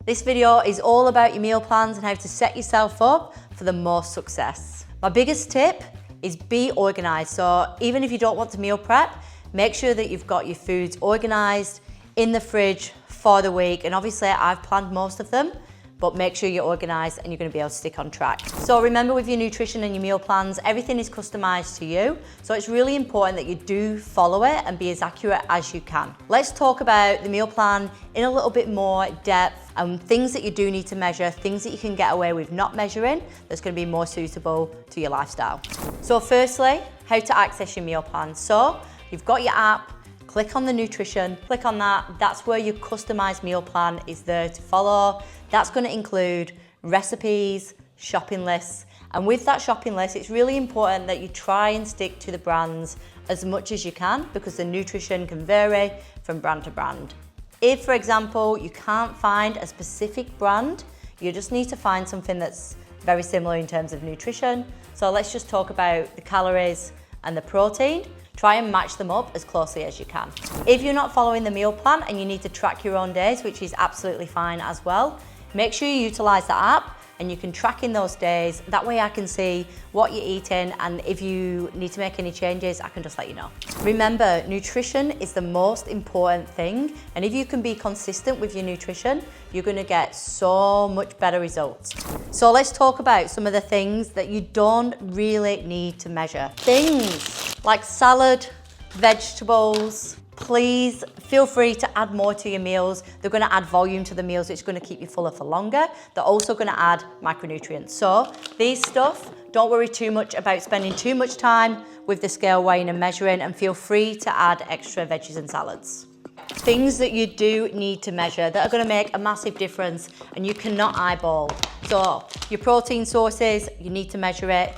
This video is all about your meal plans and how to set yourself up for the most success. My biggest tip is be organized. So even if you don't want to meal prep, make sure that you've got your foods organized in the fridge for the week. And obviously I've planned most of them, but make sure you're organized and you're gonna be able to stick on track. So remember, with your nutrition and your meal plans, everything is customized to you. So it's really important that you do follow it and be as accurate as you can. Let's talk about the meal plan in a little bit more depth and things that you do need to measure, things that you can get away with not measuring that's gonna be more suitable to your lifestyle. So firstly, how to access your meal plan. So you've got your app, click on the nutrition, click on that. That's where your customized meal plan is there to follow. That's going to include recipes, shopping lists. And with that shopping list, it's really important that you try and stick to the brands as much as you can, because the nutrition can vary from brand to brand. If, for example, you can't find a specific brand, you just need to find something that's very similar in terms of nutrition. So let's just talk about the calories and the protein. Try and match them up as closely as you can. If you're not following the meal plan and you need to track your own days, which is absolutely fine as well, make sure you utilize the app and you can track in those days. That way I can see what you're eating, and if you need to make any changes, I can just let you know. Remember, nutrition is the most important thing, and if you can be consistent with your nutrition, you're gonna get so much better results. So let's talk about some of the things that you don't really need to measure. Things like salad, vegetables. Please feel free to add more to your meals. They're gonna add volume to the meals, which is gonna keep you fuller for longer. They're also gonna add micronutrients. So these stuff, don't worry too much about spending too much time with the scale weighing and measuring, and feel free to add extra veggies and salads. Things that you do need to measure that are gonna make a massive difference and you cannot eyeball. So your protein sources, you need to measure it.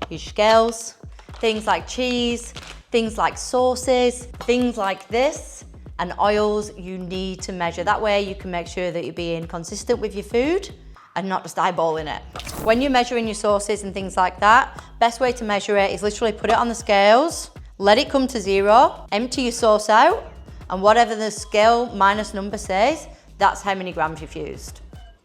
Your scales, things like cheese, things like sauces, things like this, and oils you need to measure. That way you can make sure that you're being consistent with your food and not just eyeballing it. When you're measuring your sauces and things like that, best way to measure it is literally put it on the scales, let it come to 0, empty your sauce out, and whatever the scale minus number says, that's how many grams you've used.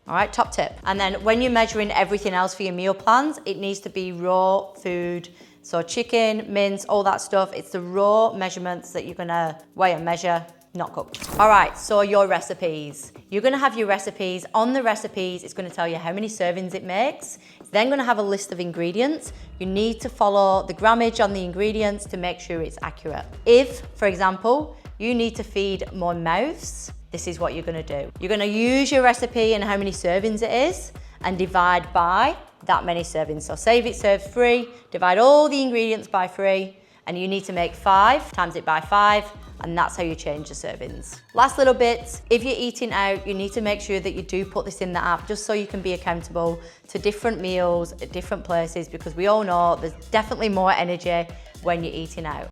All right, top tip. And then when you're measuring everything else for your meal plans, it needs to be raw food. So chicken, mince, all that stuff, it's the raw measurements that you're gonna weigh and measure, not cooked. All right, so your recipes. You're gonna have your recipes. On the recipes, it's gonna tell you how many servings it makes. It's then gonna have a list of ingredients. You need to follow the grammage on the ingredients to make sure it's accurate. If, for example, you need to feed more mouths, this is what you're gonna do. You're gonna use your recipe and how many servings it is and divide by that many servings. So say if it serves 3, divide all the ingredients by 3, and you need to make 5, times it by 5, and that's how you change the servings. Last little bits, if you're eating out, you need to make sure that you do put this in the app just so you can be accountable to different meals at different places, because we all know there's definitely more energy when you're eating out.